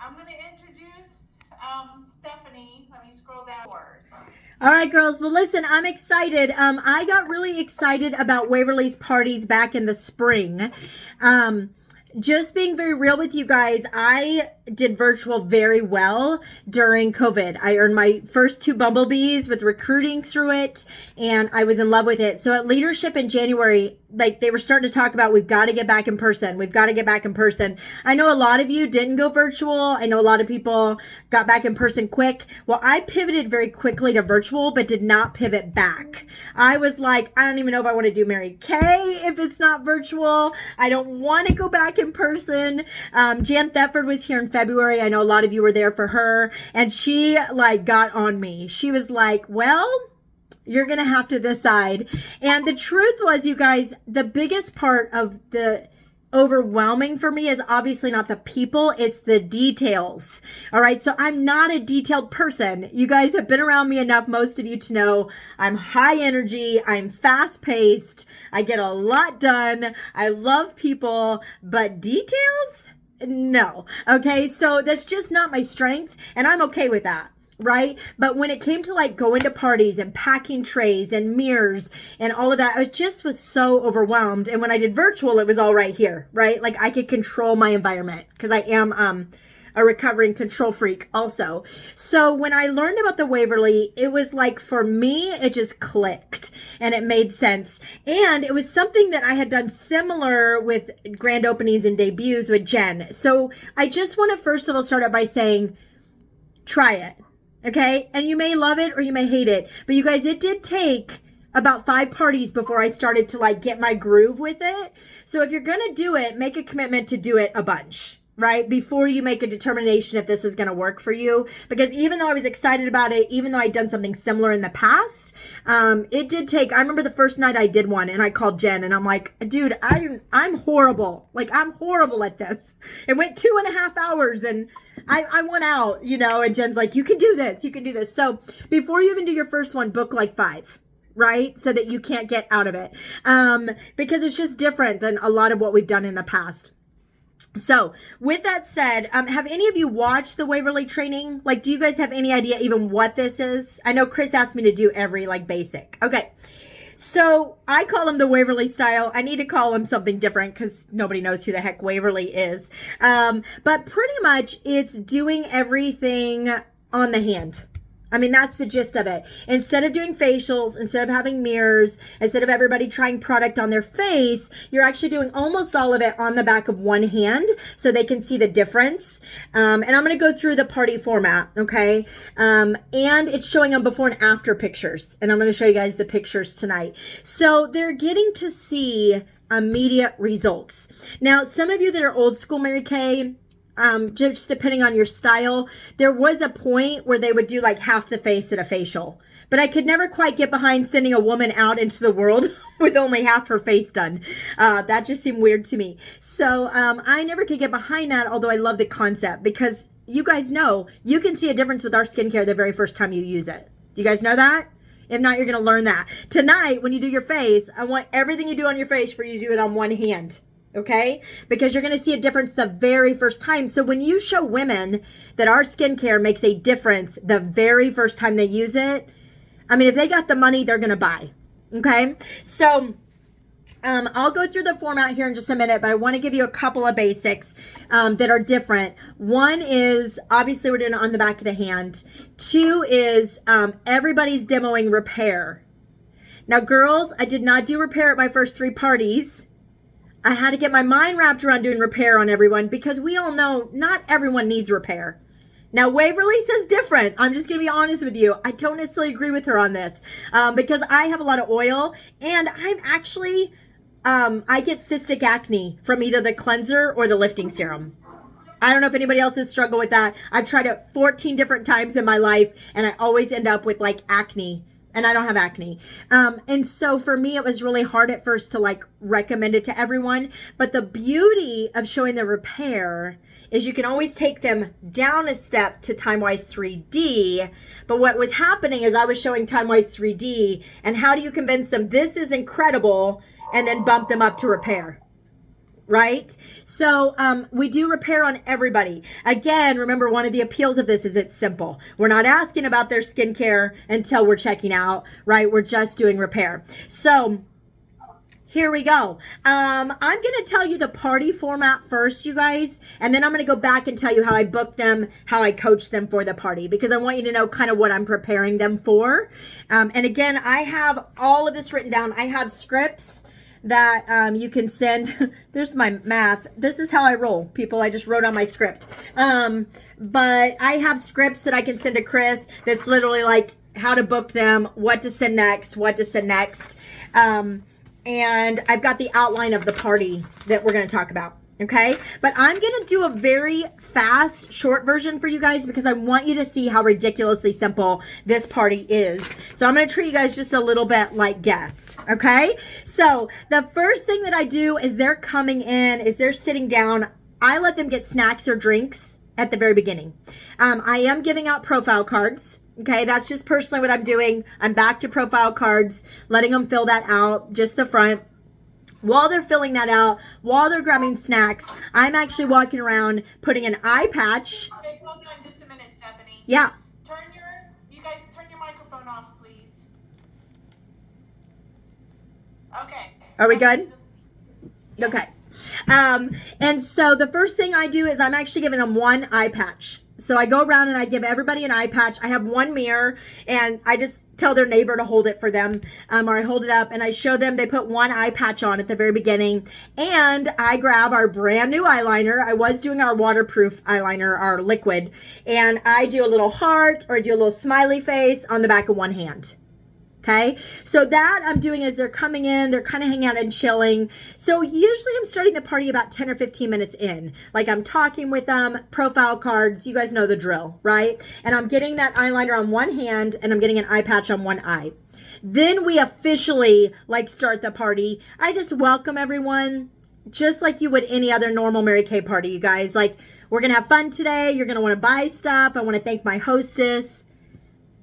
I'm going to introduce Stephanie. Let me scroll down. All right, girls. Well, listen, I'm excited. I got really excited about Waverly's parties back in the spring. Just being very real with you guys, I did virtual very well during COVID. I earned my first 2 bumblebees with recruiting through it, and I was in love with it. So at leadership in January, like they were starting to talk about, we've got to get back in person. We've got to get back in person. I know a lot of you didn't go virtual. I know a lot of people got back in person quick. Well, I pivoted very quickly to virtual, but did not pivot back. I was like, I don't even know if I want to do Mary Kay if it's not virtual. I don't want to go back in person. Jan Thetford was here in February. I know a lot of you were there for her, and she like got on me. She was like, well, you're going to have to decide. And the truth was, you guys, the biggest part of the overwhelming for me is obviously not the people, it's the details. All right. So I'm not a detailed person. You guys have been around me enough, most of you, to know I'm high energy. I'm fast paced. I get a lot done. I love people, but details? No. Okay. So that's just not my strength. And I'm okay with that. Right. But when it came to like going to parties and packing trays and mirrors and all of that, I just was so overwhelmed. And when I did virtual, it was all right here. Right. Like I could control my environment because I am a recovering control freak also. So when I learned about the Waverly, it was like, for me, it just clicked and it made sense. And it was something that I had done similar with grand openings and debuts with Jen. So I just want to first of all start out by saying, try it. Okay. And you may love it or you may hate it, but you guys, it did take about 5 parties before I started to like get my groove with it. So if you're going to do it, make a commitment to do it a bunch, right? Before you make a determination if this is going to work for you. Because even though I was excited about it, even though I'd done something similar in the past, it did take, I remember the first night I did one and I called Jen and I'm like, dude, I'm horrible. Like I'm horrible at this. It went 2.5 hours and I went out, you know, and Jen's like, you can do this. You can do this. So before you even do your first one, book like 5. Right? So that you can't get out of it. Because it's just different than a lot of what we've done in the past. So with that said, have any of you watched the Waverly training? Like, do you guys have any idea even what this is? I know Chris asked me to do every like basic. Okay. So I call him the Waverly style. I need to call him something different because nobody knows who the heck Waverly is. But pretty much it's doing everything on the hand. I mean, that's the gist of it. Instead of doing facials, instead of having mirrors, instead of everybody trying product on their face, you're actually doing almost all of it on the back of one hand so they can see the difference. And I'm going to go through the party format, okay? And it's showing them before and after pictures. And I'm going to show you guys the pictures tonight. So they're getting to see immediate results. Now, some of you that are old school Mary Kay, just depending on your style, there was a point where they would do like half the face at a facial, but I could never quite get behind sending a woman out into the world with only half her face done. That just seemed weird to me. So I never could get behind that, although I love the concept because you guys know you can see a difference with our skincare the very first time you use it. Do you guys know that? If not, you're going to learn that. Tonight, when you do your face, I want everything you do on your face for you to do it on one hand. Okay? Because you're going to see a difference the very first time. So when you show women that our skincare makes a difference the very first time they use it, I mean, if they got the money, they're going to buy. Okay? So I'll go through the format here in just a minute, but I want to give you a couple of basics that are different. One is, obviously, we're doing it on the back of the hand. 2 is everybody's demoing repair. Now, girls, I did not do repair at my first 3 parties. I had to get my mind wrapped around doing repair on everyone because we all know not everyone needs repair. Now, Waverly says different. I'm just going to be honest with you. I don't necessarily agree with her on this because I have a lot of oil and I'm actually, I get cystic acne from either the cleanser or the lifting serum. I don't know if anybody else has struggled with that. I've tried it 14 different times in my life and I always end up with like acne. And I don't have acne. And so for me, it was really hard at first to like recommend it to everyone. But the beauty of showing the repair is you can always take them down a step to TimeWise 3D. But what was happening is I was showing TimeWise 3D and how do you convince them this is incredible and then bump them up to repair? right? So we do repair on everybody. Again, remember, one of the appeals of this is it's simple. We're not asking about their skincare until we're checking out, right? We're just doing repair. So here we go. I'm going to tell you the party format first, you guys, and then I'm going to go back and tell you how I booked them, how I coached them for the party, because I want you to know kind of what I'm preparing them for. And again, I have all of this written down. I have scripts that you can send. There's my math. This is how I roll, people. I just wrote on my script. But I have scripts that I can send to Chris that's literally like how to book them, what to send next, what to send next. And I've got the outline of the party that we're going to talk about. Okay. But I'm going to do a very fast, short version for you guys because I want you to see how ridiculously simple this party is. So I'm going to treat you guys just a little bit like guests. Okay. So the first thing that I do is they're coming in, is they're sitting down. I let them get snacks or drinks at the very beginning. I am giving out profile cards. Okay, that's just personally what I'm doing. I'm back to profile cards, letting them fill that out, just the front. While they're filling that out, while they're grabbing snacks, I'm actually walking around putting an eye patch. Okay, hold on just a minute, Stephanie. Yeah. You guys turn your microphone off, please. Okay. Are we good? Yes. Okay. And so the first thing I do is I'm actually giving them one eye patch. So I go around and I give everybody an eye patch. I have one mirror and I just tell their neighbor to hold it for them, or I hold it up and I show them. They put one eye patch on at the very beginning, and I grab our brand new eyeliner. I was doing our waterproof eyeliner, our liquid, and I do a little heart or I do a little smiley face on the back of one hand. Okay, so that I'm doing as they're coming in, they're kind of hanging out and chilling. So usually I'm starting the party about 10 or 15 minutes in. Like I'm talking with them, profile cards, you guys know the drill, right? And I'm getting that eyeliner on one hand and I'm getting an eye patch on one eye. Then we officially like start the party. I just welcome everyone just like you would any other normal Mary Kay party, you guys. Like, we're going to have fun today. You're going to want to buy stuff. I want to thank my hostess.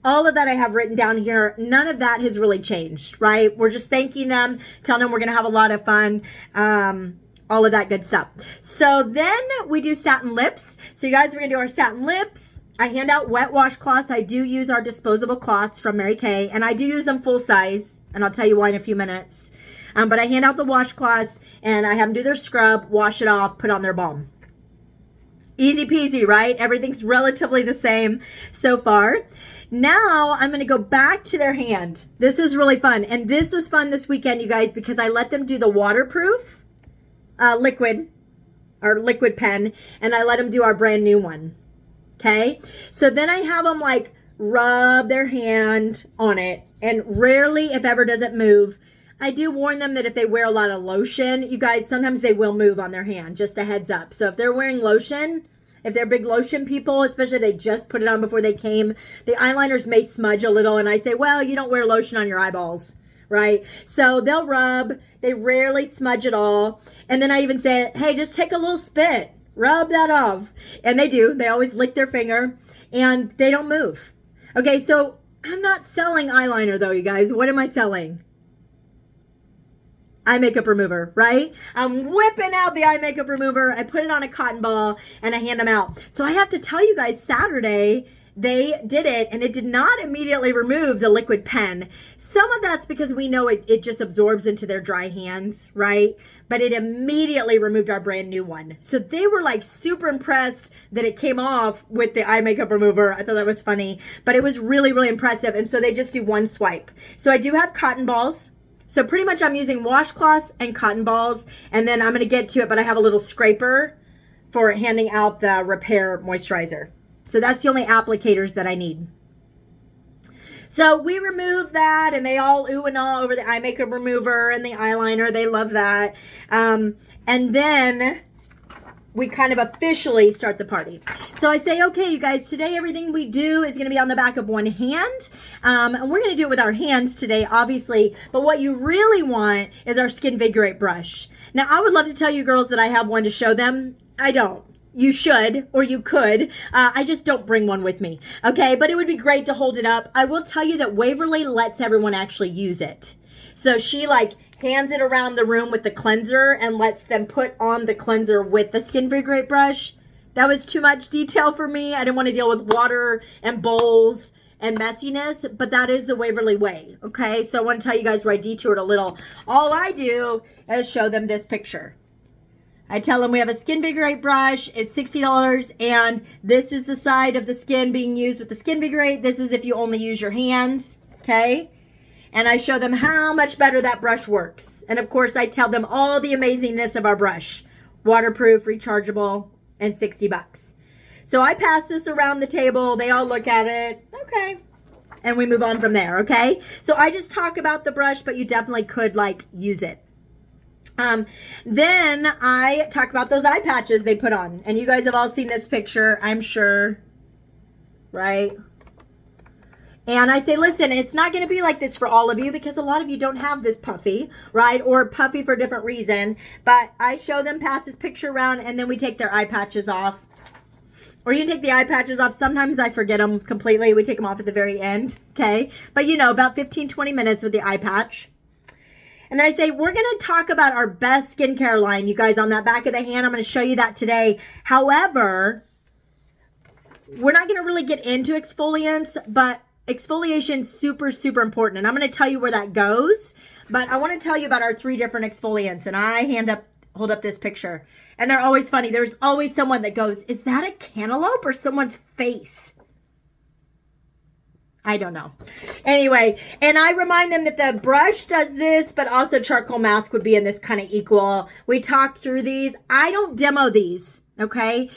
All of that I have written down here. None of that has really changed, right? We're just thanking them, telling them we're going to have a lot of fun, all of that good stuff. So then we do satin lips. So you guys, we're going to do our satin lips. I hand out wet washcloths. I do use our disposable cloths from Mary Kay, and I do use them full size, and I'll tell you why in a few minutes. But I hand out the washcloths, and I have them do their scrub, wash it off, put on their balm. Easy peasy, right? Everything's relatively the same so far. Now I'm going to go back to their hand. This is really fun. And this was fun this weekend, you guys, because I let them do the waterproof liquid, our liquid pen, and I let them do our brand new one. Okay. So then I have them like rub their hand on it, and rarely, if ever, does it move. I do warn them that if they wear a lot of lotion, you guys, sometimes they will move on their hand, just a heads up. So if they're wearing lotion, if they're big lotion people, especially if they just put it on before they came, the eyeliners may smudge a little. And I say, well, you don't wear lotion on your eyeballs, right? So they'll rub. They rarely smudge at all. And then I even say, hey, just take a little spit, rub that off. And they do. They always lick their finger and they don't move. Okay, so I'm not selling eyeliner though, you guys. What am I selling? Eye makeup remover, right? I'm whipping out the eye makeup remover. I put it on a cotton ball and I hand them out. So I have to tell you guys, Saturday, they did it and it did not immediately remove the liquid pen. Some of that's because we know it just absorbs into their dry hands, right? But it immediately removed our brand new one. So they were like super impressed that it came off with the eye makeup remover. I thought that was funny, but it was really, really impressive. And so they just do one swipe. So I do have cotton balls. So pretty much I'm using washcloths and cotton balls, and then I'm going to get to it, but I have a little scraper for handing out the repair moisturizer. So that's the only applicators that I need. So we remove that, and they all ooh and all over the eye makeup remover and the eyeliner. They love that. And then we kind of officially start the party. So I say, okay, you guys, today everything we do is going to be on the back of one hand. And we're going to do it with our hands today, obviously. But what you really want is our Skin Vigorate brush. Now, I would love to tell you girls that I have one to show them. I don't. You should, or you could. I just don't bring one with me. Okay, but it would be great to hold it up. I will tell you that Waverly lets everyone actually use it. So she like hands it around the room with the cleanser and lets them put on the cleanser with the Skin Very Great brush. That was too much detail for me. I didn't want to deal with water and bowls and messiness, but that is the Waverly way, okay? So I want to tell you guys where I detoured a little. All I do is show them this picture. I tell them we have a Skin Very Great brush. It's $60, and this is the side of the skin being used with the Skin Very Great. This is if you only use your hands, okay? And I show them how much better that brush works. And of course, I tell them all the amazingness of our brush. Waterproof, rechargeable, and $60. So I pass this around the table. They all look at it. Okay. And we move on from there, okay? So I just talk about the brush, but you definitely could, like, use it. Then I talk about those eye patches they put on. And you guys have all seen this picture, I'm sure. Right? And I say, listen, it's not going to be like this for all of you because a lot of you don't have this puffy, right? Or puffy for a different reason. But I show them, pass this picture around, and then we take their eye patches off. Or you can take the eye patches off. Sometimes I forget them completely. We take them off at the very end, okay? But you know, about 15, 20 minutes with the eye patch. And then I say, we're going to talk about our best skincare line, you guys, on that back of the hand. I'm going to show you that today. However, we're not going to really get into exfoliants, but exfoliation is super, super important. And I'm going to tell you where that goes. But I want to tell you about our 3 different exfoliants. And I hold up this picture. And they're always funny. There's always someone that goes, is that a cantaloupe or someone's face? I don't know. Anyway, and I remind them that the brush does this, but also charcoal mask would be in this kind of equal. We talk through these. I don't demo these, okay?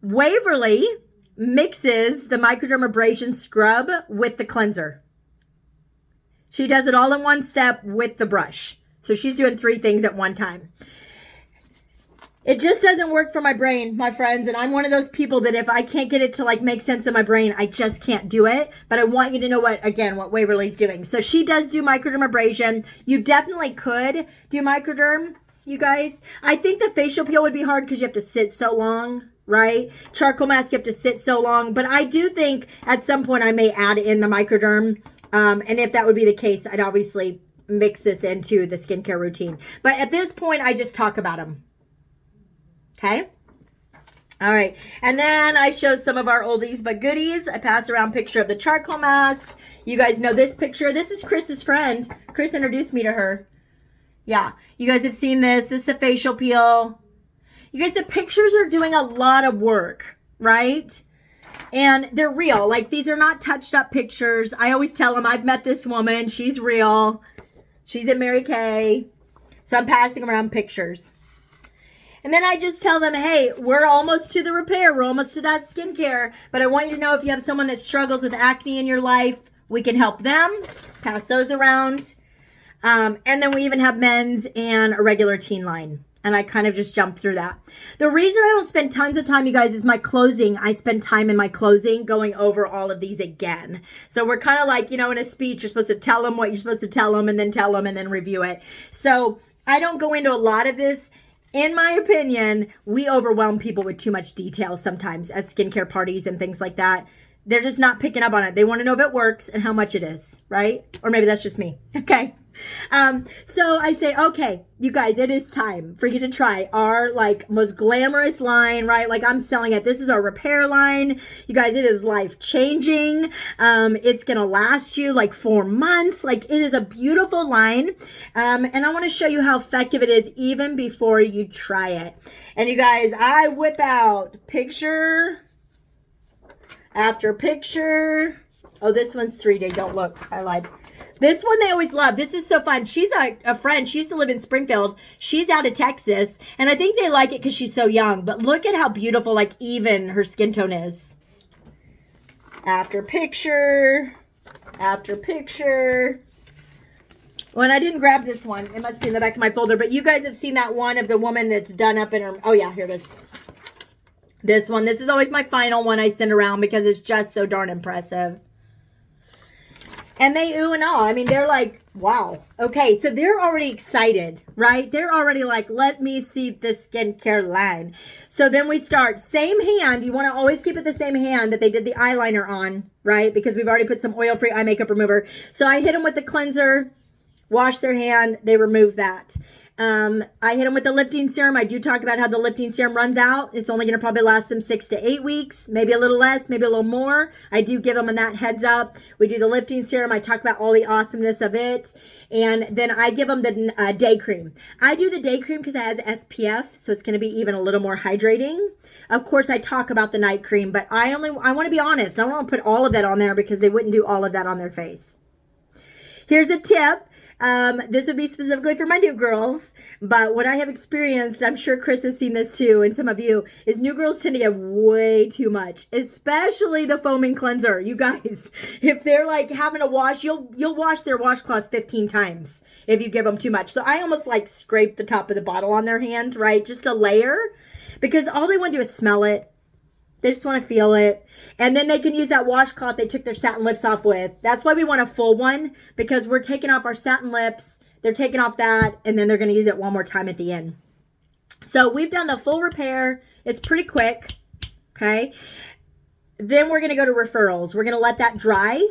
Waverly mixes the microdermabrasion scrub with the cleanser. She does it all in one step with the brush. So she's doing 3 things at one time. It just doesn't work for my brain, my friends. And I'm one of those people that if I can't get it to like make sense in my brain, I just can't do it. But I want you to know what Waverly's doing. So she does do microdermabrasion. You definitely could do microderm, you guys. I think the facial peel would be hard because you have to sit so long, right? Charcoal mask, you have to sit so long. But I do think at some point I may add in the microderm. And if that would be the case, I'd obviously mix this into the skincare routine. But at this point, I just talk about them. Okay. All right. And then I show some of our oldies but goodies. I pass around a picture of the charcoal mask. You guys know this picture. This is Chris's friend. Chris introduced me to her. Yeah. You guys have seen this. This is the facial peel. You guys, the pictures are doing a lot of work, right? And they're real. Like, these are not touched up pictures. I always tell them I've met this woman. She's real. She's in Mary Kay. So I'm passing around pictures. And then I just tell them, hey, we're almost to the repair. We're almost to that skincare. But I want you to know if you have someone that struggles with acne in your life, we can help them. Pass those around. And then we even have men's and a regular teen line. And I kind of just jump through that. The reason I don't spend tons of time, you guys, is my closing. I spend time in my closing going over all of these again. So we're kind of like, you know, in a speech, you're supposed to tell them what you're supposed to tell them and then review it. So I don't go into a lot of this. In my opinion, we overwhelm people with too much detail sometimes at skincare parties and things like that. They're just not picking up on it. They want to know if it works and how much it is, right? Or maybe that's just me. Okay. So I say, okay, you guys, it is time for you to try our like most glamorous line, right? Like I'm selling it. This is our repair line. You guys, it is life changing. It's going to last you like 4 months. Like it is a beautiful line. And I want to show you how effective it is even before you try it. And you guys, I whip out picture after picture. Oh, this one's 3D. Don't look. I lied. This one they always love. This is so fun. She's a friend. She used to live in Springfield. She's out of Texas. And I think they like it because she's so young. But look at how beautiful, like even her skin tone is. After picture. After picture. Well, and I didn't grab this one. It must be in the back of my folder. But you guys have seen that one of the woman that's done up in her. Oh, yeah. Here it is. This one. This is always my final one I send around because it's just so darn impressive. And they ooh and ah. I mean, they're like, wow. Okay, so they're already excited, right? They're already like, let me see the skincare line. So then we start. Same hand. You want to always keep it the same hand that they did the eyeliner on, right? Because we've already put some oil-free eye makeup remover. So I hit them with the cleanser, wash their hand, they remove that. I hit them with the lifting serum. I do talk about how the lifting serum runs out. It's only going to probably last them 6 to 8 weeks, maybe a little less, maybe a little more. I do give them that heads up. We do the lifting serum. I talk about all the awesomeness of it. And then I give them the day cream. I do the day cream because it has SPF, so it's going to be even a little more hydrating. Of course, I talk about the night cream, but I want to be honest. I don't want to put all of that on there because they wouldn't do all of that on their face. Here's a tip. This would be specifically for my new girls, but what I have experienced, I'm sure Chris has seen this too, and some of you, is new girls tend to have way too much, especially the foaming cleanser. You guys, if they're like having a wash, you'll wash their washcloths 15 times if you give them too much. So I almost like scrape the top of the bottle on their hand, right? Just a layer, because all they want to do is smell it. They just want to feel it. And then they can use that washcloth they took their satin lips off with. That's why we want a full one, because we're taking off our satin lips. They're taking off that, and then they're going to use it one more time at the end. So we've done the full repair. It's pretty quick, okay? Then we're going to go to referrals. We're going to let that dry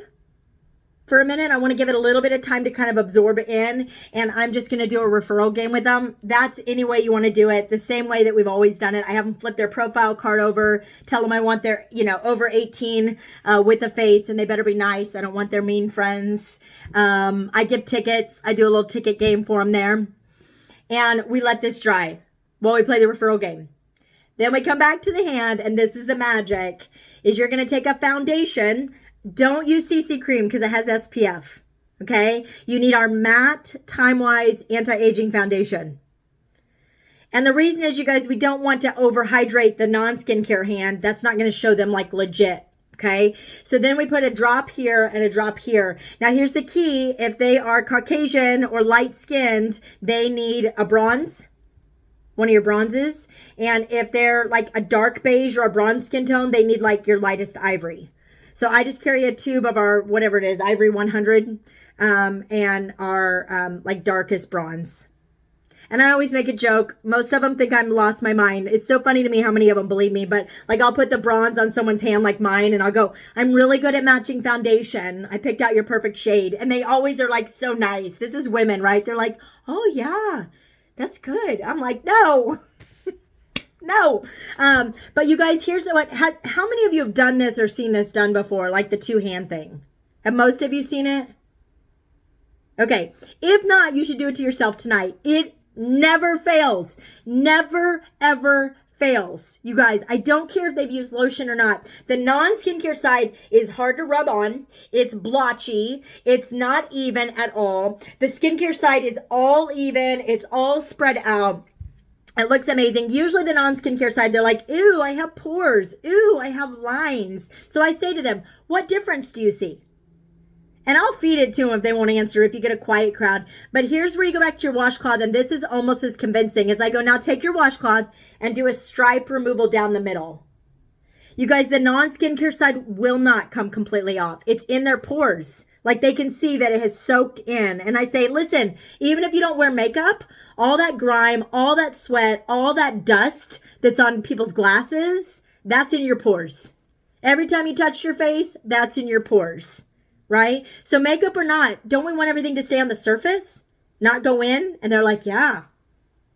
for a minute. I want to give it a little bit of time to kind of absorb in, and I'm just going to do a referral game with them. That's any way you want to do it, the same way that we've always done it. I have them flip their profile card over, tell them I want their, over 18 with a face, and they better be nice. I don't want their mean friends. I give tickets. I do a little ticket game for them there, and we let this dry while we play the referral game. Then we come back to the hand, and this is the magic, is you're going to take a foundation. Don't use CC cream because it has SPF, okay? You need our matte, time-wise, anti-aging foundation. And the reason is, you guys, we don't want to overhydrate the non-skincare hand. That's not going to show them like legit, okay? So then we put a drop here and a drop here. Now, here's the key. If they are Caucasian or light-skinned, they need a bronze, one of your bronzes. And if they're like a dark beige or a bronze skin tone, they need like your lightest ivory. So I just carry a tube of our, whatever it is, Ivory 100, and our like darkest bronze. And I always make a joke. Most of them think I'm lost my mind. It's so funny to me how many of them believe me. But like, I'll put the bronze on someone's hand like mine, and I'll go, I'm really good at matching foundation. I picked out your perfect shade. And they always are like so nice. This is women, right? They're like, oh yeah, that's good. I'm like, no. No. But you guys, here's how many of you have done this or seen this done before? Like the two-hand thing. Have most of you seen it? Okay. If not, you should do it to yourself tonight. It never fails. Never, ever fails. You guys, I don't care if they've used lotion or not. The non-skincare side is hard to rub on. It's blotchy. It's not even at all. The skincare side is all even. It's all spread out. It looks amazing. Usually the non-skincare side, they're like, ooh, I have pores. Ooh, I have lines. So I say to them, what difference do you see? And I'll feed it to them if they won't answer, if you get a quiet crowd. But here's where you go back to your washcloth, and this is almost as convincing as I go, now take your washcloth and do a stripe removal down the middle. You guys, the non-skincare side will not come completely off. It's in their pores. Like they can see that it has soaked in. And I say, listen, even if you don't wear makeup, all that grime, all that sweat, all that dust that's on people's glasses, that's in your pores. Every time you touch your face, that's in your pores, right? So makeup or not, don't we want everything to stay on the surface, not go in? And they're like, yeah,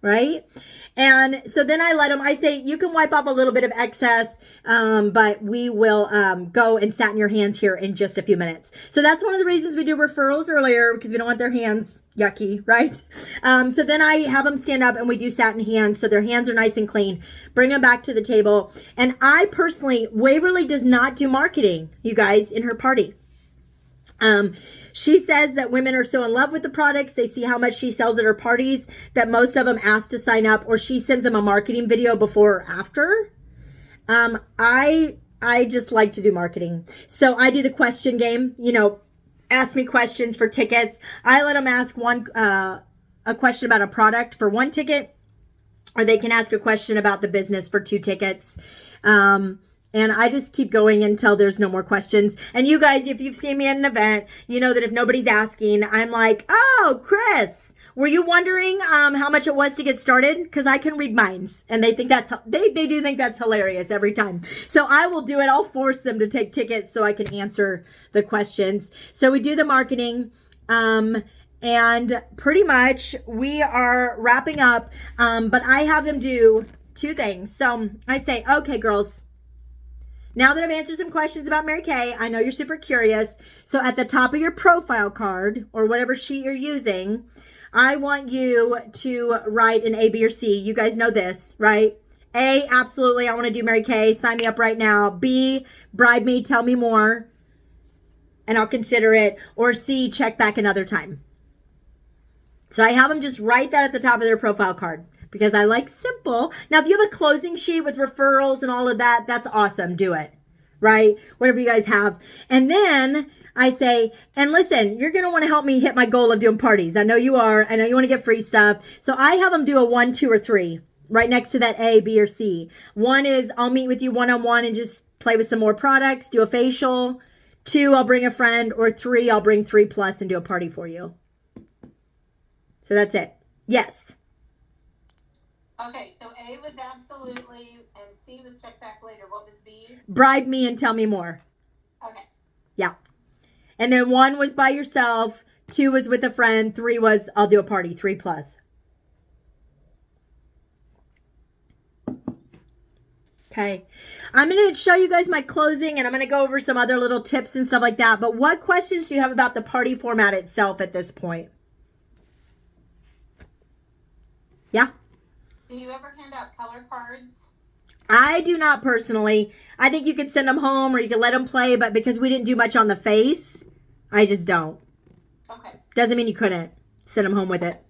right? And so then I say, you can wipe off a little bit of excess, but we will go and satin your hands here in just a few minutes. So that's one of the reasons we do referrals earlier, because we don't want their hands yucky, right? So then I have them stand up and we do satin hands, so their hands are nice and clean. Bring them back to the table. And I personally, Waverly does not do marketing, you guys, in her party. She says that women are so in love with the products. They see how much she sells at her parties that most of them ask to sign up, or she sends them a marketing video before or after. I just like to do marketing. So I do the question game, ask me questions for tickets. I let them ask a question about a product for one ticket, or they can ask a question about the business for 2 tickets. And I just keep going until there's no more questions. And you guys, if you've seen me at an event, you know that if nobody's asking, I'm like, oh, Chris, were you wondering how much it was to get started? Because I can read minds. And they think they do think that's hilarious every time. So I will do it. I'll force them to take tickets so I can answer the questions. So we do the marketing. And pretty much we are wrapping up. But I have them do 2 things. So I say, okay, girls, now that I've answered some questions about Mary Kay, I know you're super curious. So at the top of your profile card or whatever sheet you're using, I want you to write an A, B, or C. You guys know this, right? A, absolutely, I want to do Mary Kay. Sign me up right now. B, bribe me, tell me more, and I'll consider it. Or C, check back another time. So I have them just write that at the top of their profile card because I like simple. Now, if you have a closing sheet with referrals and all of that, that's awesome. Do it, right? Whatever you guys have. And then I say, and listen, you're going to want to help me hit my goal of doing parties. I know you are. I know you want to get free stuff. So I have them do a 1, 2, or 3 right next to that A, B, or C. 1 is I'll meet with you one-on-one and just play with some more products, do a facial. 2, I'll bring a friend. Or 3, I'll bring 3 plus and do a party for you. So that's it. Yes. Okay, so A was absolutely, and C was check back later. What was B? Bribe me and tell me more. Okay. Yeah. And then 1 was by yourself. 2 was with a friend. 3 was I'll do a party. 3 plus. Okay. I'm going to show you guys my closing and I'm going to go over some other little tips and stuff like that. But what questions do you have about the party format itself at this point? Yeah. Do you ever hand out color cards? I do not personally. I think you could send them home or you could let them play, but because we didn't do much on the face, I just don't. Okay. Doesn't mean you couldn't send them home with it.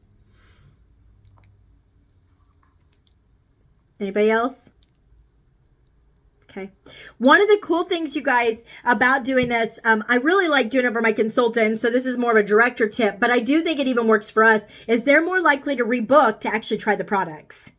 Anybody else? Okay. One of the cool things, you guys, about doing this, I really like doing it for my consultants, so this is more of a director tip, but I do think it even works for us, is they're more likely to rebook to actually try the products,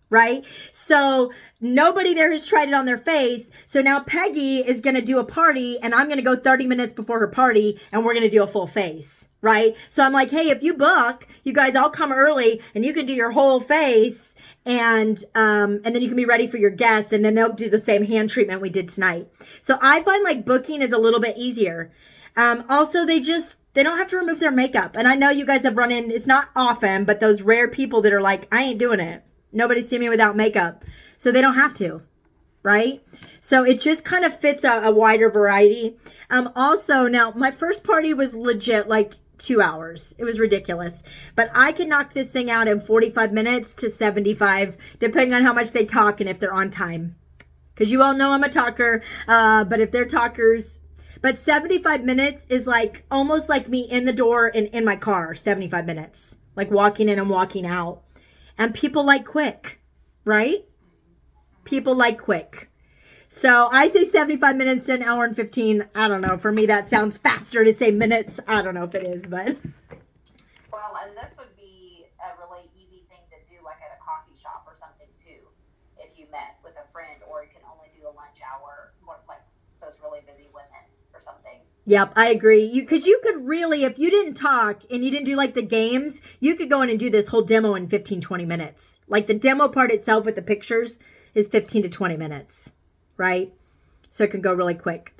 right? So nobody there has tried it on their face, so now Peggy is going to do a party, and I'm going to go 30 minutes before her party, and we're going to do a full face, right? So I'm like, hey, if you book, you guys all come early, and you can do your whole face, and then you can be ready for your guests, and then they'll do the same hand treatment we did tonight. So I find like booking is a little bit easier. Also, they don't have to remove their makeup. And I know you guys have run in, it's not often, but those rare people that are like, I ain't doing it. Nobody's seen me without makeup. So they don't have to, right? So it just kind of fits a wider variety. Also, now my first party was legit like 2 hours. It was ridiculous. But I can knock this thing out in 45 minutes to 75, depending on how much they talk and if they're on time. Because you all know I'm a talker, but if they're talkers, but 75 minutes is like almost like me in the door and in my car, 75 minutes. Like walking in and walking out. And people like quick, right? People like quick. So I say 75 minutes to an hour and 15. I don't know. For me, that sounds faster to say minutes. I don't know if it is, but. Well, and this would be a really easy thing to do, like at a coffee shop or something too, if you met with a friend, or you can only do a lunch hour, more like those really busy women or something. Yep, I agree. Because you could really, if you didn't talk and you didn't do like the games, you could go in and do this whole demo in 15, 20 minutes. Like the demo part itself with the pictures is 15 to 20 minutes. Right? So it can go really quick.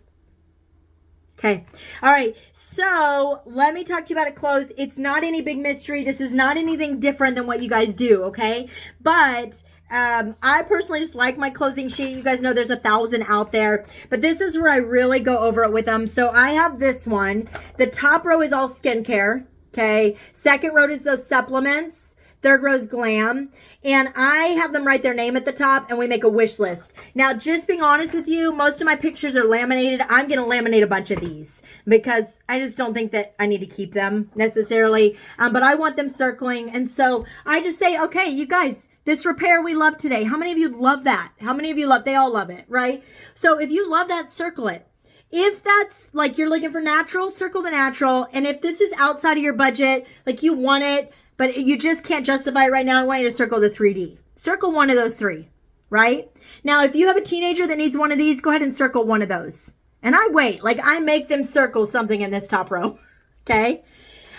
Okay. All right. So let me talk to you about a close. It's not any big mystery. This is not anything different than what you guys do. Okay. But I personally just like my closing sheet. You guys know there's 1,000 out there, but this is where I really go over it with them. So I have this one. The top row is all skincare. Okay. Second row is those supplements. Third row is glam. And I have them write their name at the top and we make a wish list. Now, just being honest with you, most of my pictures are laminated. I'm going to laminate a bunch of these because I just don't think that I need to keep them necessarily. But I want them circling. And so I just say, okay, you guys, this repair we love today. How many of you love that? How many of you love, they all love it, right? So if you love that, circle it. If that's like you're looking for natural, circle the natural. And if this is outside of your budget, like you want it, but you just can't justify it right now, I want you to circle the 3D. Circle one of those 3, right? Now, if you have a teenager that needs one of these, go ahead and circle one of those. And I wait, like I make them circle something in this top row, okay?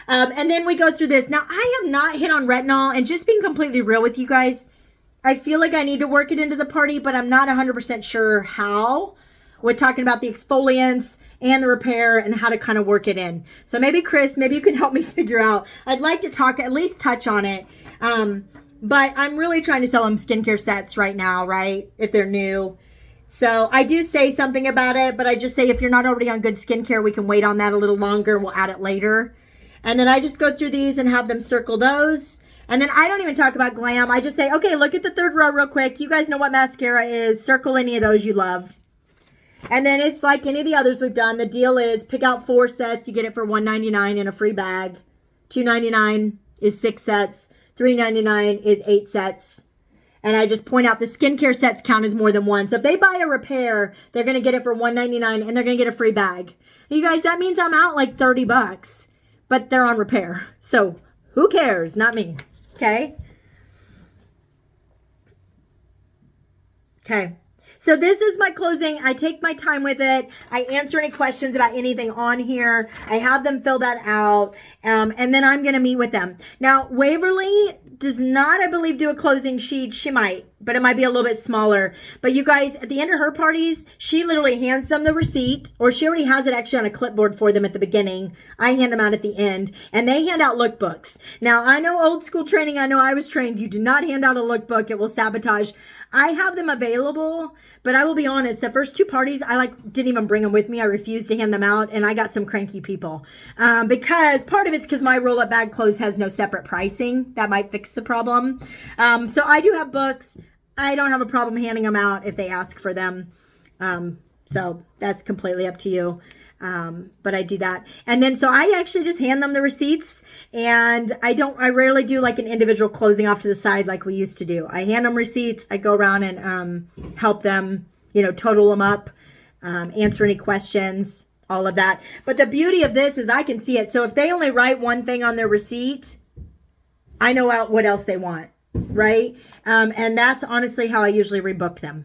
And then we go through this. Now, I have not hit on retinol, and just being completely real with you guys, I feel like I need to work it into the party, but I'm not 100% sure how. with talking about the exfoliants and the repair and how to kind of work it in. So maybe Chris, maybe you can help me figure out. I'd like to talk, at least touch on it. But I'm really trying to sell them skincare sets right now, right? If they're new. So I do say something about it, but I just say if you're not already on good skincare, we can wait on that a little longer. We'll add it later. And then I just go through these and have them circle those. And then I don't even talk about glam. I just say, okay, look at the third row real quick. You guys know what mascara is. Circle any of those you love. And then it's like any of the others we've done. The deal is pick out 4 sets. You get it for $1.99 in a free bag. $2.99 is 6 sets. $3.99 is 8 sets. And I just point out the skincare sets count as more than one. So if they buy a repair, they're going to get it for $1.99 and they're going to get a free bag. You guys, that means I'm out like $30, but they're on repair. So who cares? Not me. Okay. Okay. So this is my closing. I take my time with it. I answer any questions about anything on here. I have them fill that out. And then I'm going to meet with them. Now, Waverly does not, I believe, do a closing sheet. She might, but it might be a little bit smaller. But you guys, at the end of her parties, she literally hands them the receipt, or she already has it actually on a clipboard for them at the beginning. I hand them out at the end, and they hand out lookbooks. Now, I know old school training. I know I was trained. You do not hand out a lookbook. It will sabotage. I have them available, but I will be honest, the first 2 parties, I didn't even bring them with me. I refused to hand them out, and I got some cranky people. Because part of it's because my roll-up bag clothes has no separate pricing. That might fix the problem. So I do have books. I don't have a problem handing them out if they ask for them. So that's completely up to you. But I do that. And then, so I actually just hand them the receipts, and I rarely do like an individual closing off to the side like we used to do. I hand them receipts. I go around and, help them, total them up, answer any questions, all of that. But the beauty of this is I can see it. So if they only write one thing on their receipt, I know what else they want. Right. And that's honestly how I usually rebook them.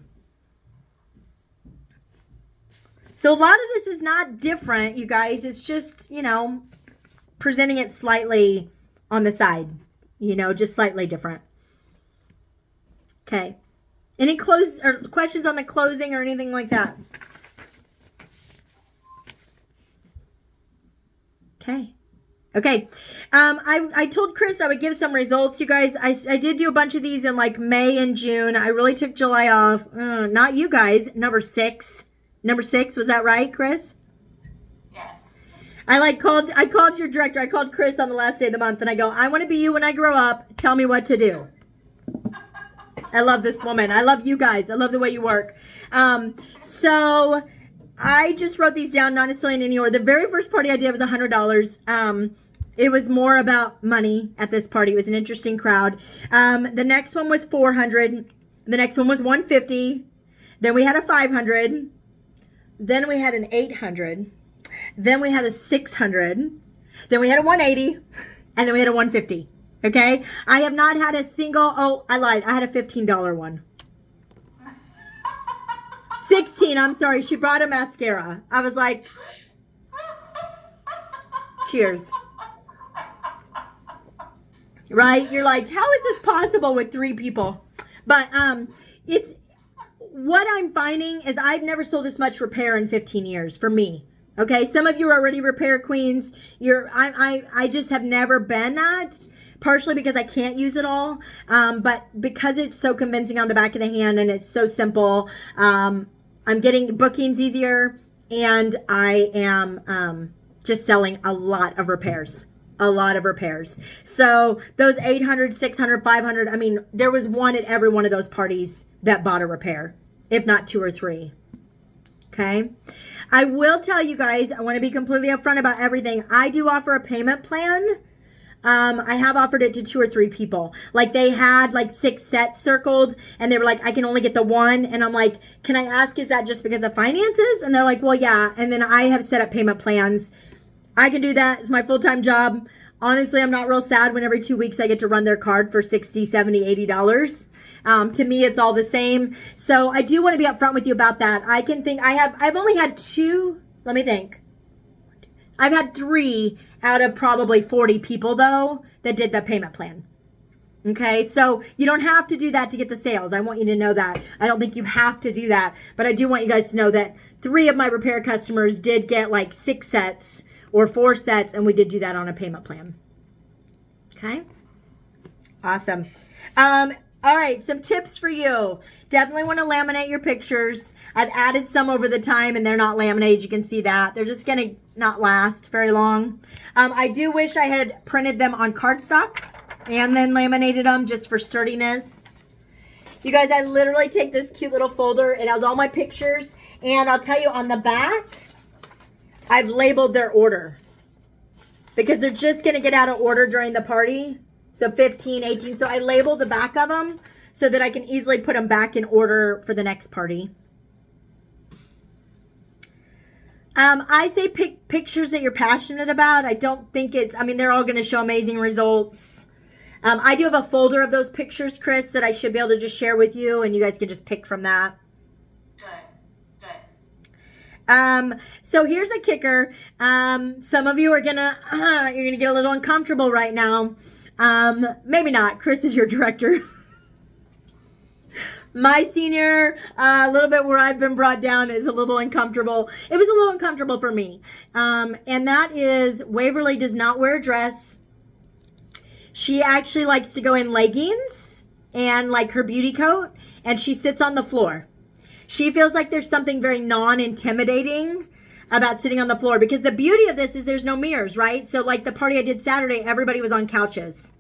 So a lot of this is not different, you guys. It's just, presenting it slightly on the side, just slightly different. Okay. Any questions on the closing or anything like that? Okay. Okay. I told Chris I would give some results, you guys. I did do a bunch of these in like May and June. I really took July off. Not you guys. Number 6. Number 6, was that right, Chris? Yes. I called your director. I called Chris on the last day of the month, and I go, I want to be you when I grow up. Tell me what to do. I love this woman. I love you guys. I love the way you work. So I just wrote these down, not necessarily in any order. The very first party I did was $100. It was more about money at this party. It was an interesting crowd. The next one was $400. The next one was $150. Then we had a $500. Then we had an $800. Then we had a $600. Then we had a $180. And then we had a $150. Okay? I have not had a single, oh, I lied. I had a $15 one. 16, I'm sorry. She brought a mascara. I was like, cheers. Right? You're like, how is this possible with 3 people? But it's, what I'm finding is I've never sold this much repair in 15 years for me. Okay, some of you are already repair queens. I just have never been that. Partially because I can't use it all, but because it's so convincing on the back of the hand and it's so simple, I'm getting bookings easier, and I am just selling a lot of repairs. A lot of repairs. So those 800, 600, 500, I mean, there was one at every one of those parties that bought a repair, if not 2 or 3. Okay. I will tell you guys, I want to be completely upfront about everything. I do offer a payment plan. I have offered it to 2 or 3 people. Like they had like 6 sets circled, and they were like, I can only get the one. And I'm like, can I ask, is that just because of finances? And they're like, well, yeah. And then I have set up payment plans. I can do that. It's my full-time job. Honestly, I'm not real sad when every 2 weeks I get to run their card for $60, $70, $80. To me, it's all the same. So I do want to be upfront with you about that. I've only had 2, let me think. I've had 3 out of probably 40 people though that did the payment plan. Okay, so you don't have to do that to get the sales. I want you to know that. I don't think you have to do that, but I do want you guys to know that 3 of my repair customers did get like 6 sets or 4 sets, and we did do that on a payment plan. Okay, awesome. All right, some tips for you. Definitely want to laminate your pictures. I've added some over the time, and they're not laminated. You can see that. They're just going to not last very long. I do wish I had printed them on cardstock and then laminated them just for sturdiness. You guys, I literally take this cute little folder. It has all my pictures. And I'll tell you, on the back, I've labeled their order. Because they're just going to get out of order during the party. So 15, 18. So I labeled the back of them so that I can easily put them back in order for the next party. I say pick pictures that you're passionate about. I don't think they're all going to show amazing results. I do have a folder of those pictures, Chris, that I should be able to just share with you, and you guys can just pick from that. Good. So here's a kicker. Some of you are gonna get a little uncomfortable right now. Maybe not. Chris is your director. My senior, a little bit where I've been brought down is a little uncomfortable. It was a little uncomfortable for me. And that is Waverly does not wear a dress. She actually likes to go in leggings and like her beauty coat, and she sits on the floor. She feels like there's something very non-intimidating about sitting on the floor, because the beauty of this is there's no mirrors, right? So like the party I did Saturday, everybody was on couches.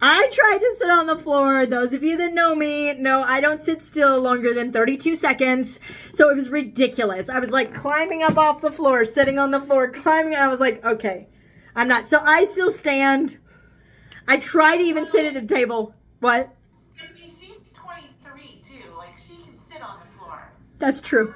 I tried to sit on the floor. Those of you that know me know I don't sit still longer than 32 seconds. So it was ridiculous. I was like climbing up off the floor, sitting on the floor, climbing. I was like, okay, I'm not. So I still stand. I try to even sit at a table. What? She's 23 too. Like, she can sit on the floor. That's true.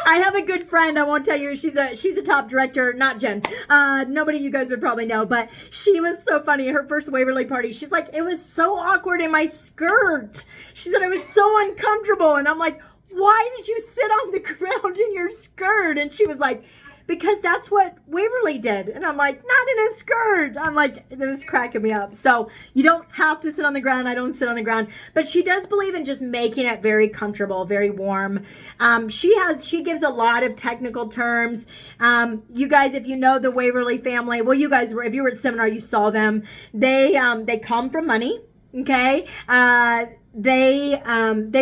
I have a good friend. I won't tell you. She's a top director. Not Jen. Nobody you guys would probably know, but she was so funny. Her first Waverly party, she's like, it was so awkward in my skirt. She said it was so uncomfortable, and I'm like, why did you sit on the ground in your skirt? And she was like, because that's what Waverly did. And I'm like, not in a skirt. I'm like, it was cracking me up. So you don't have to sit on the ground. I don't sit on the ground. But she does believe in just making it very comfortable, very warm. She gives a lot of technical terms. You guys, if you know the Waverly family, well, you guys were, if you were at seminar, you saw them. They come from money. Okay. They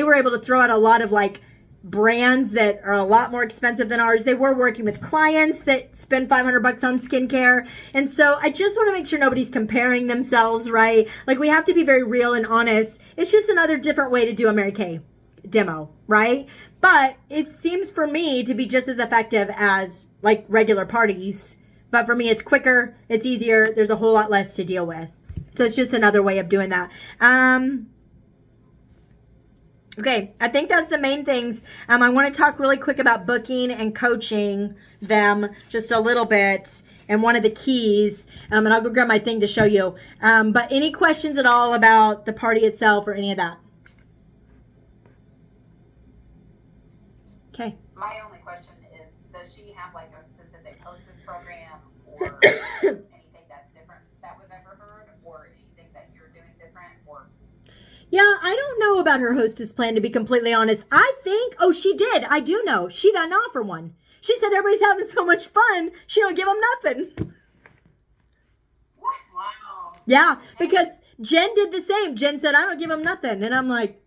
were able to throw out a lot of like brands that are a lot more expensive than ours. They were working with clients that spend $500 on skincare. And so I just want to make sure nobody's comparing themselves, right? Like, we have to be very real and honest. It's just another different way to do a Mary Kay demo, right? But it seems for me to be just as effective as like regular parties. But for me, it's quicker, it's easier, there's a whole lot less to deal with. So it's just another way of doing that. Okay, I think that's the main things. I want to talk really quick about booking and coaching them just a little bit, and one of the keys, and I'll go grab my thing to show you. But any questions at all about the party itself or any of that? Okay. My only question is, does she have like a specific hostess program or anything that's different that was ever heard, or anything that you're doing different, or? Yeah, I don't know about her hostess plan, to be completely honest. I think, she did. I do know. She doesn't offer one. She said everybody's having so much fun, she don't give them nothing. What? Wow. Yeah, because Jen did the same. Jen said, I don't give them nothing. And I'm like,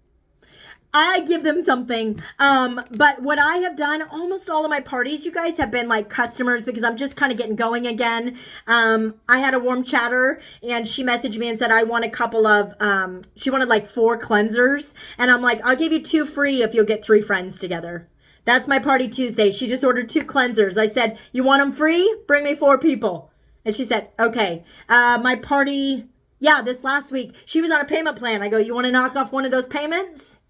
I give them something. But what I have done, almost all of my parties, you guys, have been like customers, because I'm just kind of getting going again. I had a warm chatter, and she messaged me and said, I want a couple of, she wanted like 4 cleansers. And I'm like, I'll give you 2 free if you'll get 3 friends together. That's my party Tuesday. She just ordered 2 cleansers. I said, you want them free? Bring me 4 people. And she said, okay. My party, this last week, she was on a payment plan. I go, you want to knock off one of those payments?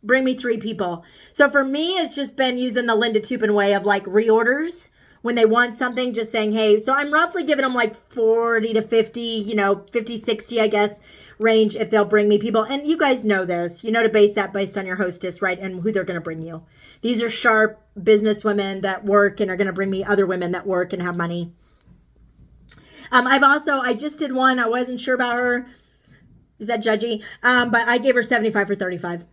Bring me 3 people. So for me, it's just been using the Linda Tupin way of like reorders. When they want something, just saying, hey, so I'm roughly giving them like 40 to 50, 50, 60, I guess, range if they'll bring me people. And you guys know this. You know to base that based on your hostess, right? And who they're going to bring you. These are sharp business women that work and are going to bring me other women that work and have money. I just did one. I wasn't sure about her. Is that judgy? But I gave her 75 for 35.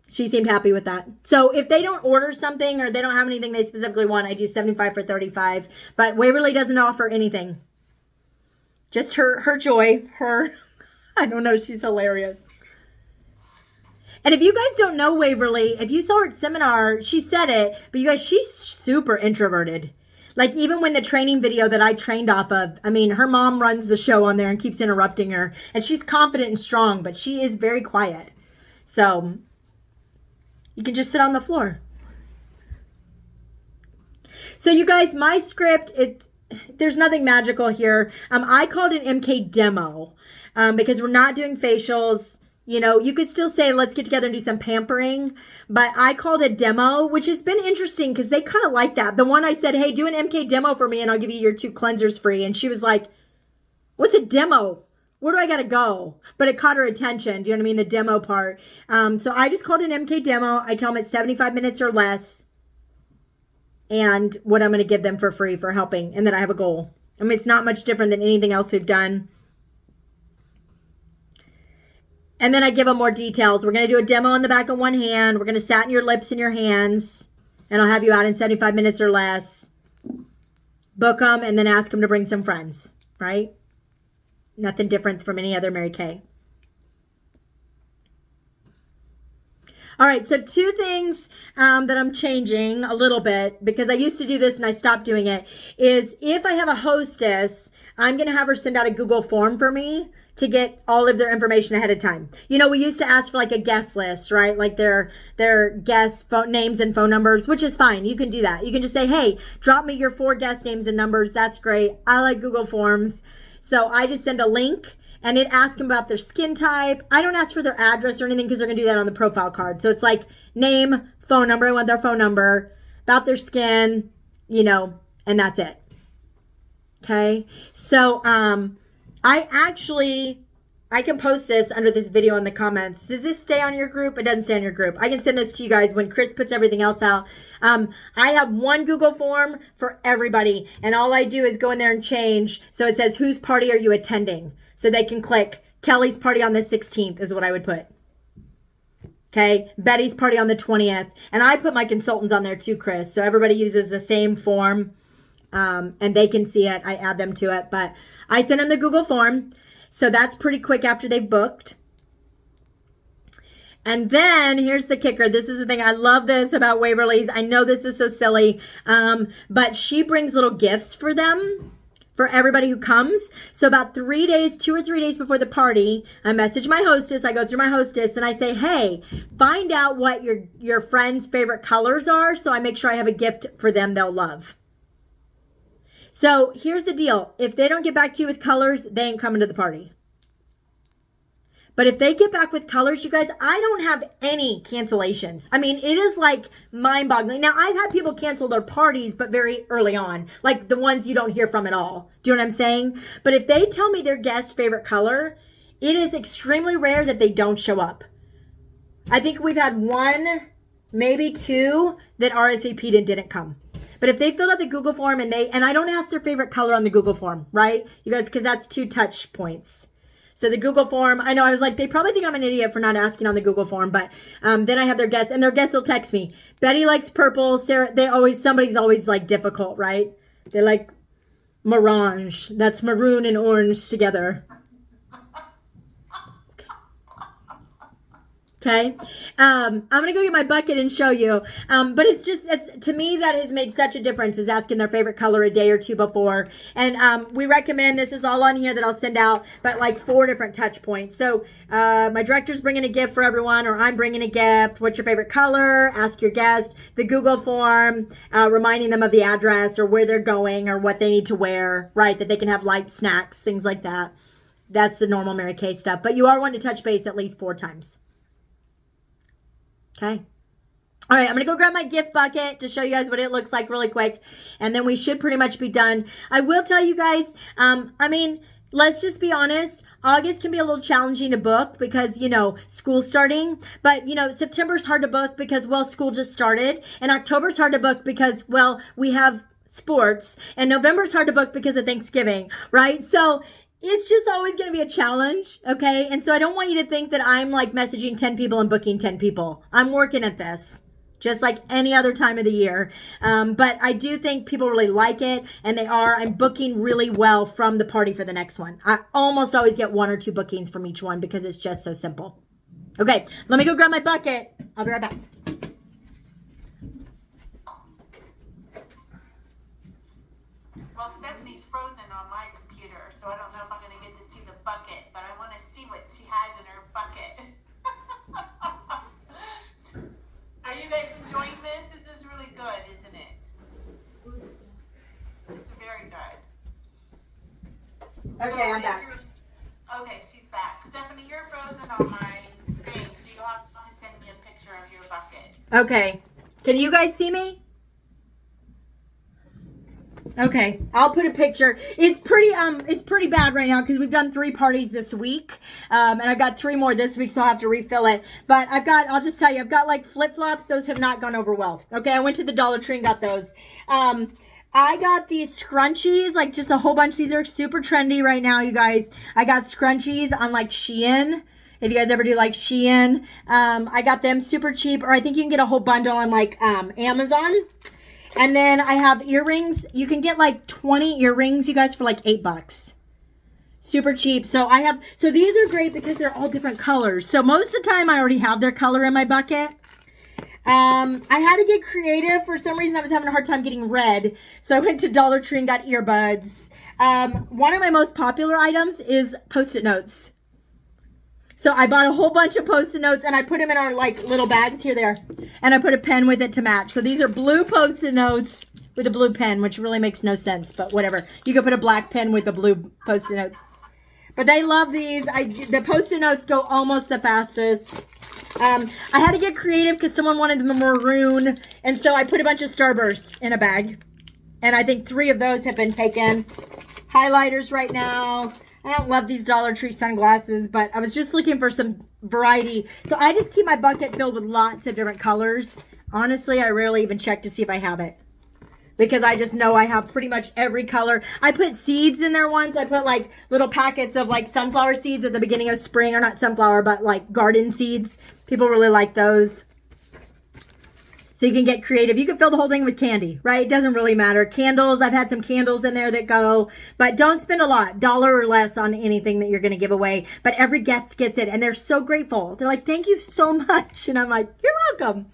She seemed happy with that. So if they don't order something or they don't have anything they specifically want, I do 75 for 35. But Waverly doesn't offer anything. Just her joy. I don't know. She's hilarious. And if you guys don't know Waverly, if you saw her at seminar, she said it. But you guys, she's super introverted. Like even when the training video that I trained off of, I mean, her mom runs the show on there and keeps interrupting her. And she's confident and strong, but she is very quiet. So you can just sit on the floor. So you guys, my script, there's nothing magical here. I called it MK demo because we're not doing facials. You know, you could still say, let's get together and do some pampering. But I called it demo, which has been interesting because they kind of like that. The one I said, hey, do an MK demo for me and I'll give you your 2 cleansers free. And she was like, what's a demo? Where do I got to go? But it caught her attention. Do you know what I mean? The demo part. So I just called it an MK demo. I tell them it's 75 minutes or less. And what I'm going to give them for free for helping. And then I have a goal. I mean, it's not much different than anything else we've done. And then I give them more details. We're going to do a demo on the back of one hand. We're going to satin your lips in your hands. And I'll have you out in 75 minutes or less. Book them and then ask them to bring some friends. Right? Nothing different from any other Mary Kay. All right, so 2 things that I'm changing a little bit because I used to do this and I stopped doing it is if I have a hostess, I'm going to have her send out a Google form for me to get all of their information ahead of time. You know, we used to ask for like a guest list, right? Like their guest phone names and phone numbers, which is fine. You can do that. You can just say, hey, drop me your 4 guest names and numbers. That's great. I like Google Forms. So I just send a link and it asks them about their skin type. I don't ask for their address or anything because they're going to do that on the profile card. So it's like name, phone number. I want their phone number, about their skin, you know, and that's it. Okay. So, I can post this under this video in the comments. Does this stay on your group? It doesn't stay on your group. I can send this to you guys when Chris puts everything else out. I have one Google form for everybody. And all I do is go in there and change. So it says, whose party are you attending? So they can click Kelly's party on the 16th is what I would put. Okay. Betty's party on the 20th. And I put my consultants on there too, Chris. So everybody uses the same form. And they can see it. I add them to it. But I send them the Google form. So that's pretty quick after they've booked. And then here's the kicker. This is the thing. I love this about Waverly's. I know this is so silly. But she brings little gifts for them, for everybody who comes. So about 3 days, 2 or 3 days before the party, I message my hostess. I go through my hostess and I say, hey, find out what your friend's favorite colors are. So I make sure I have a gift for them they'll love. So here's the deal. If they don't get back to you with colors, they ain't coming to the party. But if they get back with colors, you guys, I don't have any cancellations. I mean, it is like mind-boggling. Now, I've had people cancel their parties, but very early on. Like the ones you don't hear from at all. Do you know what I'm saying? But if they tell me their guest's favorite color, it is extremely rare that they don't show up. I think we've had 1, maybe 2 that RSVP'd and didn't come. But if they fill out the Google form and I don't ask their favorite color on the Google form, right? You guys, because that's 2 touch points. So the Google form, I know I was like, they probably think I'm an idiot for not asking on the Google form, but then I have their guests and their guests will text me. Betty likes purple. Sarah, somebody's always like difficult, right? They like melange. That's maroon and orange together. Okay. I'm going to go get my bucket and show you. But it's to me, that has made such a difference is asking their favorite color a day or 2 before. And we recommend, this is all on here that I'll send out, but like 4 different touch points. So my director's bringing a gift for everyone, or I'm bringing a gift. What's your favorite color? Ask your guest. The Google form, reminding them of the address or where they're going or what they need to wear, right? That they can have light snacks, things like that. That's the normal Mary Kay stuff. But you are wanting to touch base at least 4 times. Okay. All right, I'm going to go grab my gift bucket to show you guys what it looks like really quick. And then we should pretty much be done. I will tell you guys, I mean, let's just be honest. August can be a little challenging to book because, you know, school's starting. But, you know, September's hard to book because, well, school just started. And October's hard to book because, well, we have sports. And November's hard to book because of Thanksgiving, right? So it's just always going to be a challenge, okay? And so I don't want you to think that I'm like messaging 10 people and booking 10 people. I'm working at this just like any other time of the year. But I do think people really like it, and they are. I'm booking really well from the party for the next one. I almost always get 1 or 2 bookings from each one because it's just so simple. Okay, let me go grab my bucket. I'll be right back. Well, Stephanie's frozen on my computer, so I don't know if I'm going to get to see the bucket, but I want to see what she has in her bucket. Are you guys enjoying this? This is really good, isn't it? It's very good. Okay, I'm back. Okay, she's back. Stephanie, you're frozen on my thing, so you'll have to send me a picture of your bucket. Okay. Can you guys see me? Okay, I'll put a picture. It's pretty bad right now because we've done 3 parties this week, and I've got 3 more this week, so I'll have to refill it. But I'll just tell you, I've got like flip-flops. Those have not gone over well. Okay, I went to the Dollar Tree and got those. I got these scrunchies, like just a whole bunch. These are super trendy right now, you guys. I got scrunchies on like Shein. If you guys ever do like Shein, I got them super cheap, or I think you can get a whole bundle on like Amazon. And then I have earrings. You can get like 20 earrings, you guys, for like $8. Super cheap. So these are great because they're all different colors. So most of the time I already have their color in my bucket. I had to get creative. For some reason I was having a hard time getting red. So I went to Dollar Tree and got earbuds. One of my most popular items is Post-it notes. So I bought a whole bunch of Post-it notes and I put them in our like little bags. Here they are. And I put a pen with it to match. So these are blue Post-it notes with a blue pen, which really makes no sense, but whatever. You could put a black pen with the blue Post-it notes. But they love these. The Post-it notes go almost the fastest. I had to get creative because someone wanted the maroon. And so I put a bunch of Starbursts in a bag. And I think 3 of those have been taken. Highlighters right now. I don't love these Dollar Tree sunglasses, but I was just looking for some variety. So I just keep my bucket filled with lots of different colors. Honestly, I rarely even check to see if I have it, because I just know I have pretty much every color. I put seeds in there once. I put like little packets of like sunflower seeds at the beginning of spring, or not sunflower, but like garden seeds. People really like those. So you can get creative. You can fill the whole thing with candy, right? It doesn't really matter. Candles, I've had some candles in there that go, but don't spend a lot, $1 or less on anything that you're going to give away. But every guest gets it and they're so grateful. They're like, thank you so much. And I'm like, you're welcome.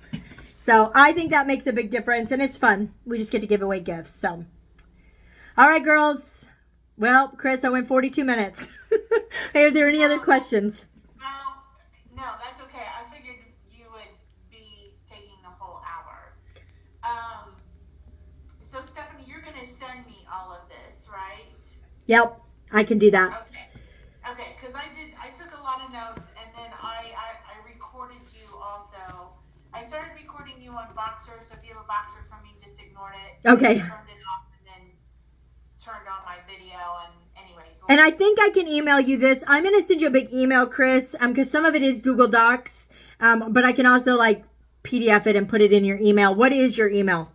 So I think that makes a big difference and it's fun. We just get to give away gifts. So, all right, girls. Well, Chris, I went 42 minutes. Are there any other questions? No, that's okay. I figured you would be taking the whole hour. So Stephanie, you're going to send me all of this, right? Yep, I can do that. Okay, because I took a lot of notes, and then I recorded you also. I started recording you on Boxer, so if you have a Boxer from me, just ignored it. Okay. I turned it off and then turned on my video, and anyways. And I think I can email you this. I'm going to send you a big email, Chris, because some of it is Google Docs, but I can also like PDF it and put it in your email. What is your email?